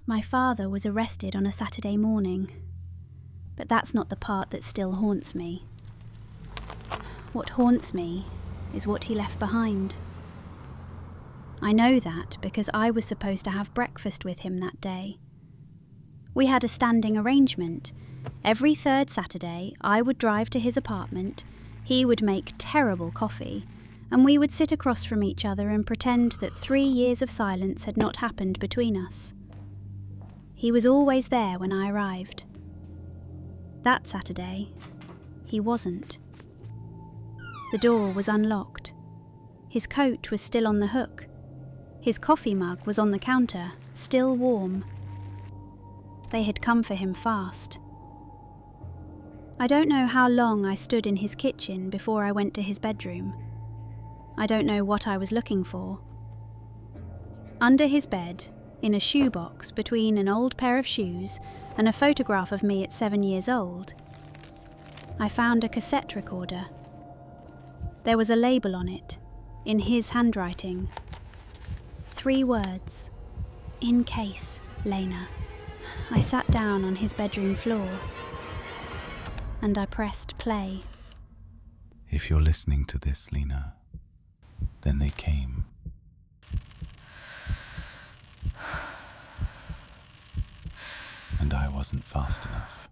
My father was arrested on a Saturday morning, but that's not the part that still haunts me. What haunts me is what he left behind. I know that because I was supposed to have breakfast with him that day. We had a standing arrangement. Every third Saturday, I would drive to his apartment, he would make terrible coffee, and we would sit across from each other and pretend that 3 years of silence had not happened between us. He was always there when I arrived. That Saturday, he wasn't. The door was unlocked. His coat was still on the hook. His coffee mug was on the counter, still warm. They had come for him fast. I don't know how long I stood in his kitchen before I went to his bedroom. I don't know what I was looking for. Under his bed, in a shoebox between an old pair of shoes and a photograph of me at 7 years old, I found a cassette recorder. There was a label on it, in his handwriting. 3 words, "In case, Lena." I sat down on his bedroom floor, and I pressed play. If you're listening to this, Lena, then they came. And I wasn't fast enough.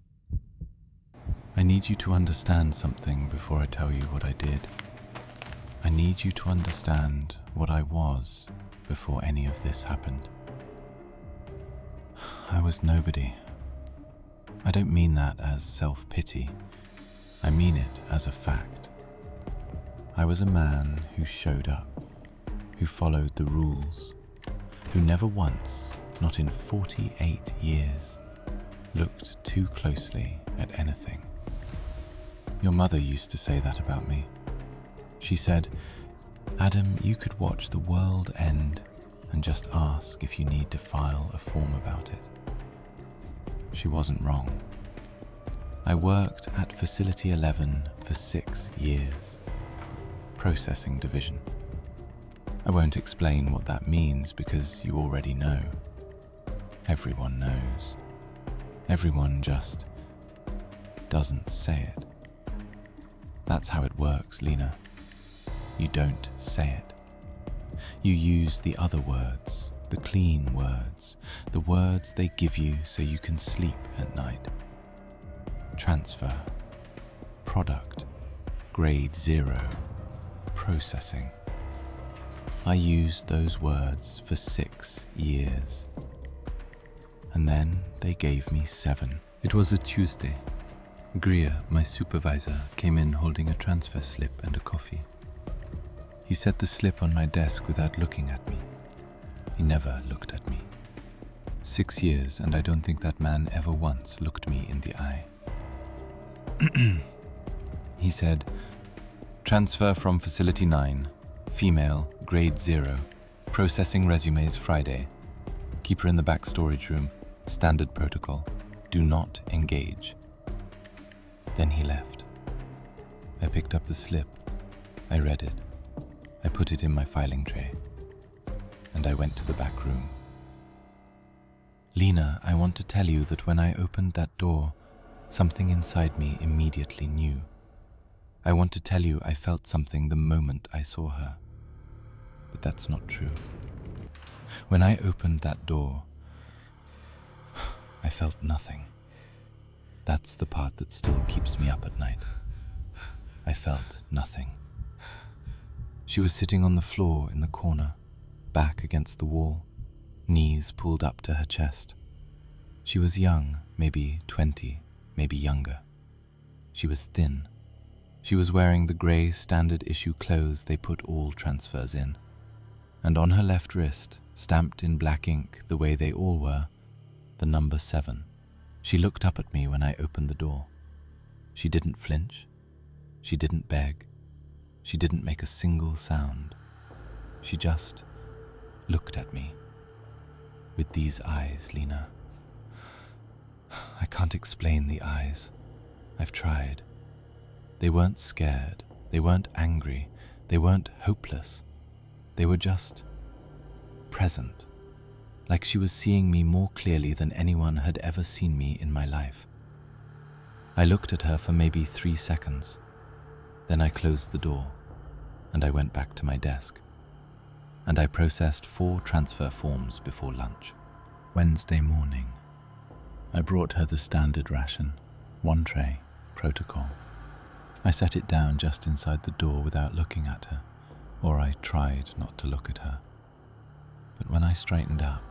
I need you to understand something before I tell you what I did. I need you to understand what I was before any of this happened. I was nobody. I don't mean that as self-pity. I mean it as a fact. I was a man who showed up, who followed the rules, who never once, not in 48 years, looked too closely at anything. Your mother used to say that about me. She said, "Adam, you could watch the world end and just ask if you need to file a form about it." She wasn't wrong. I worked at Facility 11 for 6 years. Processing division. I won't explain what that means because you already know. Everyone knows. Everyone just doesn't say it. That's how it works, Lena. You don't say it. You use the other words, the clean words, the words they give you so you can sleep at night. Transfer, product, grade 0, processing. I used those words for 6 years. And then they gave me 7. It was a Tuesday. Greer, my supervisor, came in holding a transfer slip and a coffee. He set the slip on my desk without looking at me. He never looked at me. 6 years, and I don't think that man ever once looked me in the eye. He said, "Transfer from Facility 9, female, grade 0, processing resumes Friday. Keep her in the back storage room, standard protocol, do not engage." Then he left. I picked up the slip, I read it, I put it in my filing tray, and I went to the back room. Lena, I want to tell you that when I opened that door, something inside me immediately knew. I want to tell you I felt something the moment I saw her. But that's not true. When I opened that door, I felt nothing. That's the part that still keeps me up at night. I felt nothing. She was sitting on the floor in the corner, back against the wall, knees pulled up to her chest. She was young, maybe 20, maybe younger. She was thin. She was wearing the grey standard issue clothes they put all transfers in. And on her left wrist, stamped in black ink the way they all were, the number 7. She looked up at me when I opened the door. She didn't flinch. She didn't beg. She didn't make a single sound. She just looked at me. With these eyes, Lena. I can't explain the eyes. I've tried. They weren't scared. They weren't angry. They weren't hopeless. They were just present. like she was seeing me more clearly than anyone had ever seen me in my life. I looked at her for maybe 3 seconds. Then I closed the door, and I went back to my desk. And I processed 4 transfer forms before lunch. Wednesday morning, I brought her the standard ration, 1 tray, protocol. I set it down just inside the door without looking at her, or I tried not to look at her. But when I straightened up,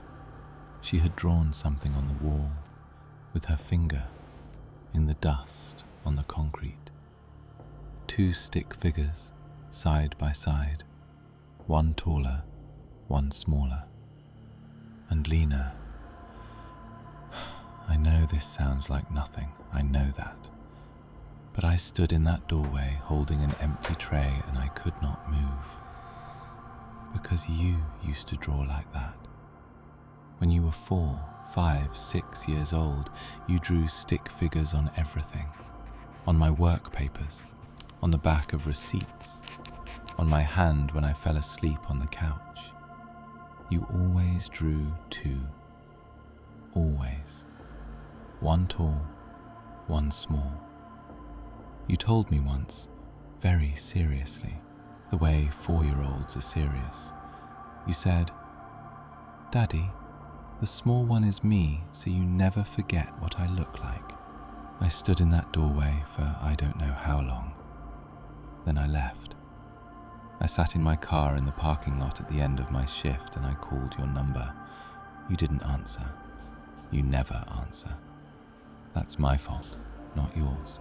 she had drawn something on the wall with her finger in the dust on the concrete. 2 stick figures, side by side, one taller, one smaller. And Lena, I know this sounds like nothing, I know that. But I stood in that doorway holding an empty tray and I could not move. Because you used to draw like that. When you were 4, 5, 6 years old, you drew stick figures on everything. On my work papers, on the back of receipts, on my hand when I fell asleep on the couch. You always drew 2. Always. 1 tall, 1 small. You told me once, very seriously, the way 4-year-olds are serious. You said, "Daddy, the small one is me, so you never forget what I look like." I stood in that doorway for I don't know how long. Then I left. I sat in my car in the parking lot at the end of my shift and I called your number. You didn't answer. You never answer. That's my fault, not yours.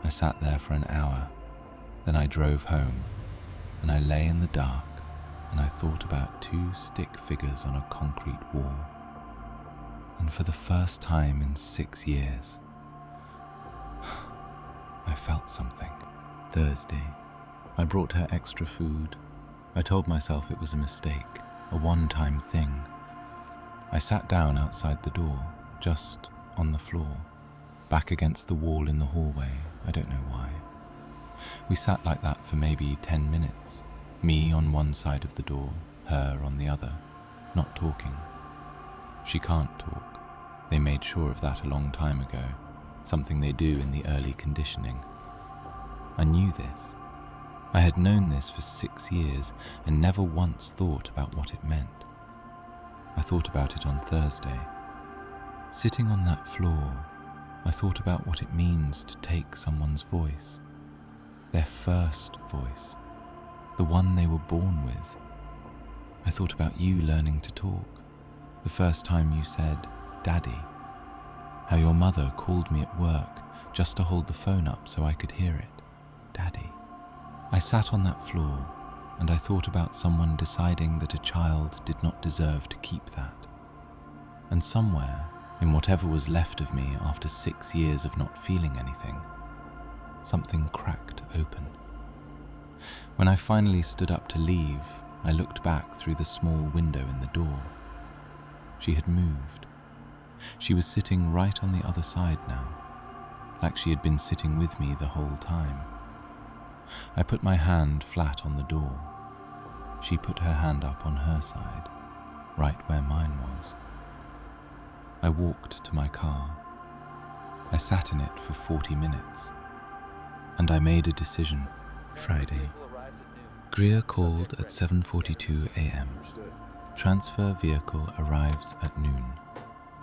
I sat there for an hour, then I drove home, and I lay in the dark and I thought about 2 stick figures on a concrete wall. And for the first time in 6 years, I felt something. Thursday, I brought her extra food. I told myself it was a mistake, a one-time thing. I sat down outside the door, just on the floor, back against the wall in the hallway, I don't know why. We sat like that for maybe 10 minutes, me on one side of the door, her on the other, not talking. She can't talk. They made sure of that a long time ago, something they do in the early conditioning. I knew this. I had known this for 6 years and never once thought about what it meant. I thought about it on Thursday. Sitting on that floor, I thought about what it means to take someone's voice, their first voice, the one they were born with. I thought about you learning to talk, the first time you said, "Daddy," how your mother called me at work just to hold the phone up so I could hear it, "Daddy." I sat on that floor and I thought about someone deciding that a child did not deserve to keep that. And somewhere, in whatever was left of me after 6 years of not feeling anything, something cracked open. When I finally stood up to leave, I looked back through the small window in the door. She had moved. She was sitting right on the other side now, like she had been sitting with me the whole time. I put my hand flat on the door. She put her hand up on her side, right where mine was. I walked to my car. I sat in it for 40 minutes, and I made a decision. Friday. Greer called at 7:42 a.m. Transfer vehicle arrives at noon.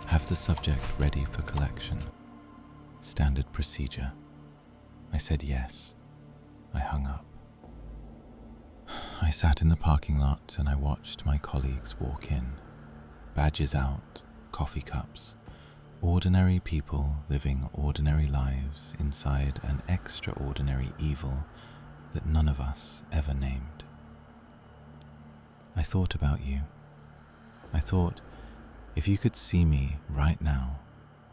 Have the subject ready for collection. Standard procedure. I said yes. I hung up. I sat in the parking lot and I watched my colleagues walk in. Badges out, coffee cups. Ordinary people living ordinary lives inside an extraordinary evil that none of us ever named. I thought about you. I thought, if you could see me right now,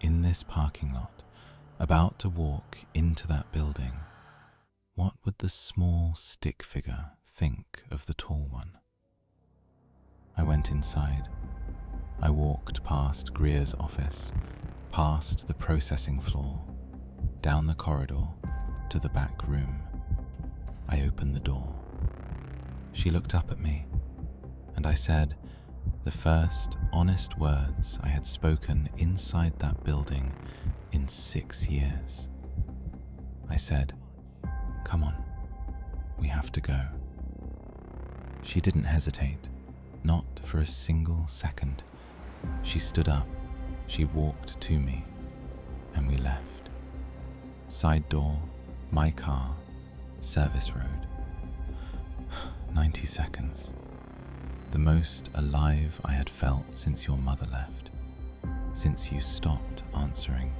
in this parking lot, about to walk into that building, what would the small stick figure think of the tall one? I went inside. I walked past Greer's office, past the processing floor, down the corridor, to the back room. I opened the door. She looked up at me, and I said, The first honest words I had spoken inside that building in 6 years. I said, "Come on, we have to go." She didn't hesitate, not for a single second. She stood up, she walked to me, and we left. Side door, my car, service road. 90 seconds. The most alive I had felt since your mother left, since you stopped answering,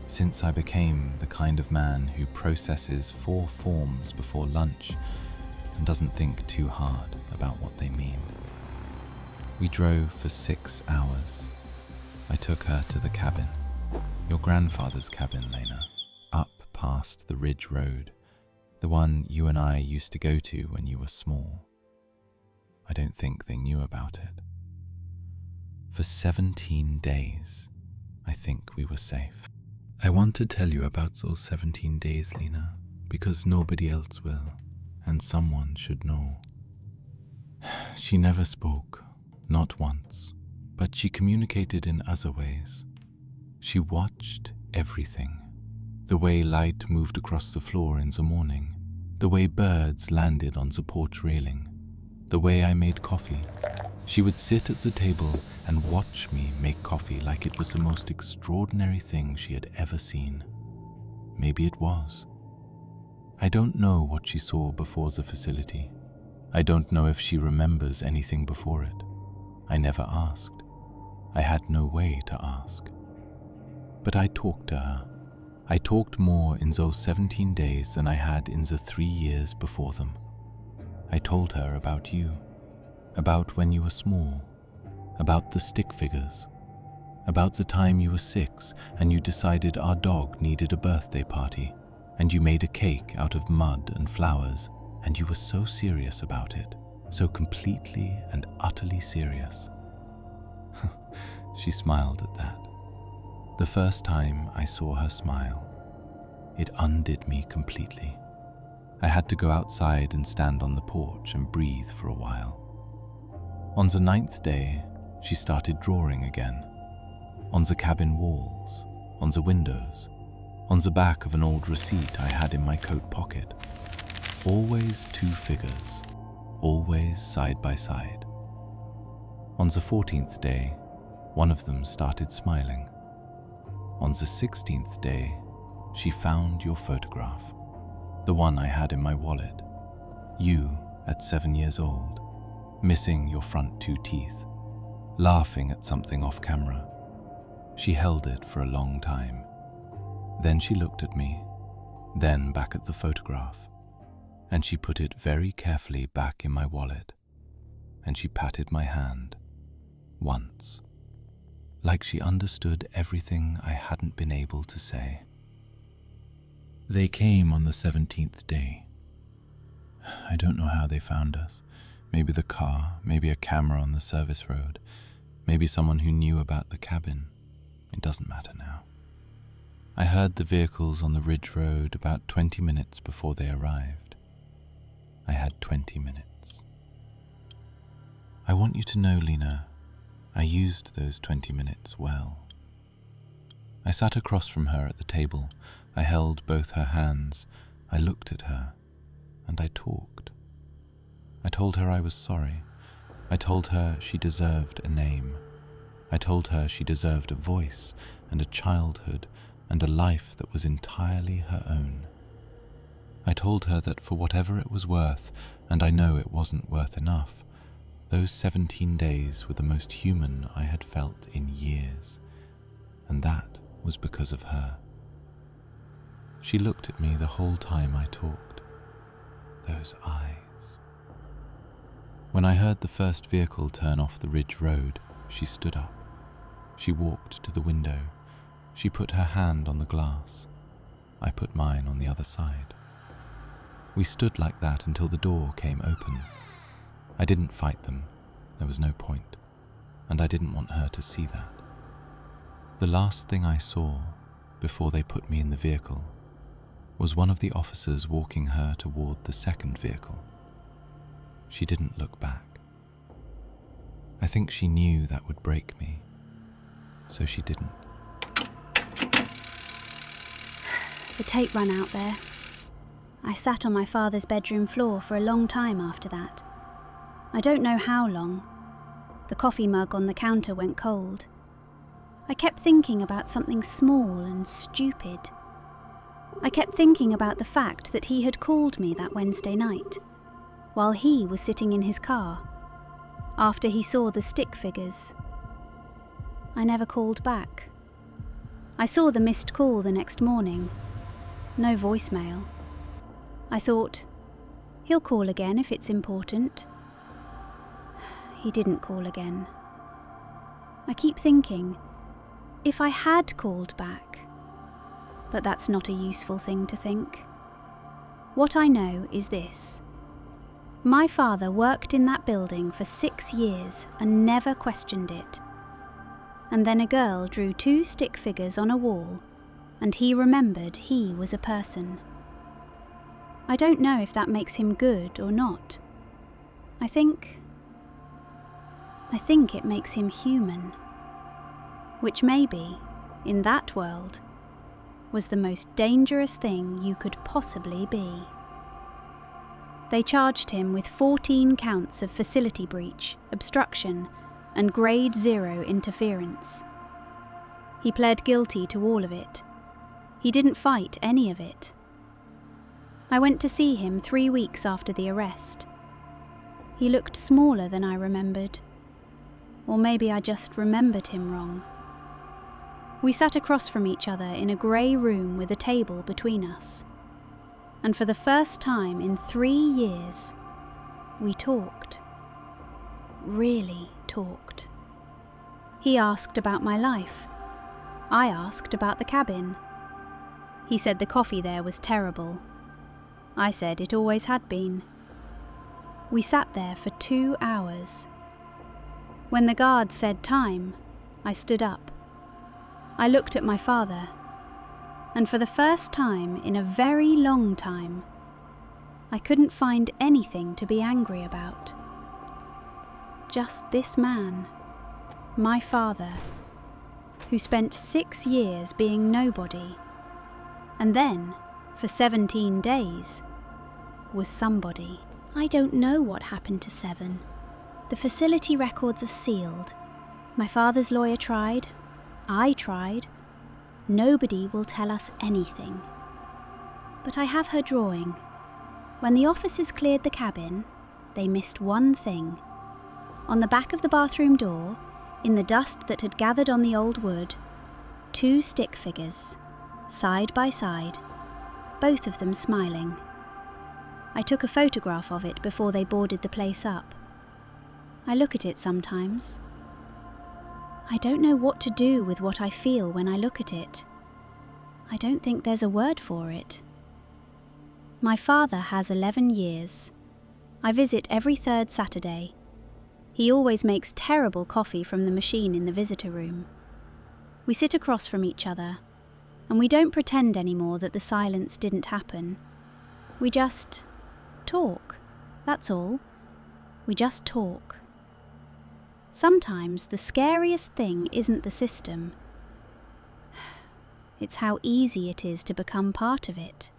since I became the kind of man who processes 4 forms before lunch and doesn't think too hard about what they mean. We drove for 6 hours. I took her to the cabin, your grandfather's cabin, Lena, up past the Ridge Road, the one you and I used to go to when you were small. I don't think they knew about it. For 17 days, I think we were safe. I want to tell you about those 17 days, Lena, because nobody else will, and someone should know. She never spoke, not once, but she communicated in other ways. She watched everything. The way light moved across the floor in the morning, the way birds landed on the porch railing, the way I made coffee. She would sit at the table and watch me make coffee like it was the most extraordinary thing she had ever seen. Maybe it was. I don't know what she saw before the facility. I don't know if she remembers anything before it. I never asked. I had no way to ask. But I talked to her. I talked more in those 17 days than I had in the 3 years before them. I told her about you, about when you were small, about the stick figures, about the time you were 6 and you decided our dog needed a birthday party, and you made a cake out of mud and flowers, and you were so serious about it, so completely and utterly serious. She smiled at that. The first time I saw her smile, it undid me completely. I had to go outside and stand on the porch and breathe for a while. On the 9th day, she started drawing again. On the cabin walls, on the windows, on the back of an old receipt I had in my coat pocket. Always 2 figures, always side by side. On the 14th day, one of them started smiling. On the 16th day, she found your photograph, the one I had in my wallet. You at 7 years old, missing your front 2 teeth, laughing at something off camera. She held it for a long time. Then she looked at me, then back at the photograph, and she put it very carefully back in my wallet, and she patted my hand, once, like she understood everything I hadn't been able to say. They came on the 17th day. I don't know how they found us. Maybe the car, maybe a camera on the service road, maybe someone who knew about the cabin. It doesn't matter now. I heard the vehicles on the Ridge Road about 20 minutes before they arrived. I had 20 minutes. I want you to know, Lena, I used those 20 minutes well. I sat across from her at the table. I held both her hands. I looked at her, and I talked. I told her I was sorry. I told her she deserved a name. I told her she deserved a voice and a childhood and a life that was entirely her own. I told her that for whatever it was worth, and I know it wasn't worth enough, those 17 days were the most human I had felt in years, and that was because of her. She looked at me the whole time I talked. Those eyes. When I heard the first vehicle turn off the Ridge Road, she stood up. She walked to the window. She put her hand on the glass. I put mine on the other side. We stood like that until the door came open. I didn't fight them. There was no point, and I didn't want her to see that. The last thing I saw before they put me in the vehicle was one of the officers walking her toward the second vehicle. She didn't look back. I think she knew that would break me, so she didn't. The tape ran out there. I sat on my father's bedroom floor for a long time after that. I don't know how long. The coffee mug on the counter went cold. I kept thinking about something small and stupid. I kept thinking about the fact that he had called me that Wednesday night, while he was sitting in his car, after he saw the stick figures. I never called back. I saw the missed call the next morning. No voicemail. I thought, he'll call again if it's important. He didn't call again. I keep thinking, if I had called back, but that's not a useful thing to think. What I know is this. My father worked in that building for 6 years and never questioned it. And then a girl drew 2 stick figures on a wall, and he remembered he was a person. I don't know if that makes him good or not. I think it makes him human, which maybe, in that world, was the most dangerous thing you could possibly be. They charged him with 14 counts of facility breach, obstruction, and grade 0 interference. He pled guilty to all of it. He didn't fight any of it. I went to see him 3 weeks after the arrest. He looked smaller than I remembered. Or maybe I just remembered him wrong. We sat across from each other in a grey room with a table between us. And for the first time in 3 years, we talked. Really talked. He asked about my life. I asked about the cabin. He said the coffee there was terrible. I said it always had been. We sat there for 2 hours. When the guard said time, I stood up. I looked at my father, and for the first time in a very long time, I couldn't find anything to be angry about. Just this man, my father, who spent 6 years being nobody, and then, for 17 days, was somebody. I don't know what happened to 7. The facility records are sealed. My father's lawyer tried. I tried. Nobody will tell us anything. But I have her drawing. When the officers cleared the cabin, they missed one thing. On the back of the bathroom door, in the dust that had gathered on the old wood, 2 stick figures, side by side, both of them smiling. I took a photograph of it before they boarded the place up. I look at it sometimes. I don't know what to do with what I feel when I look at it. I don't think there's a word for it. My father has 11 years. I visit every 3rd Saturday. He always makes terrible coffee from the machine in the visitor room. We sit across from each other, and we don't pretend anymore that the silence didn't happen. We just talk, that's all. We just talk. Sometimes the scariest thing isn't the system. It's how easy it is to become part of it.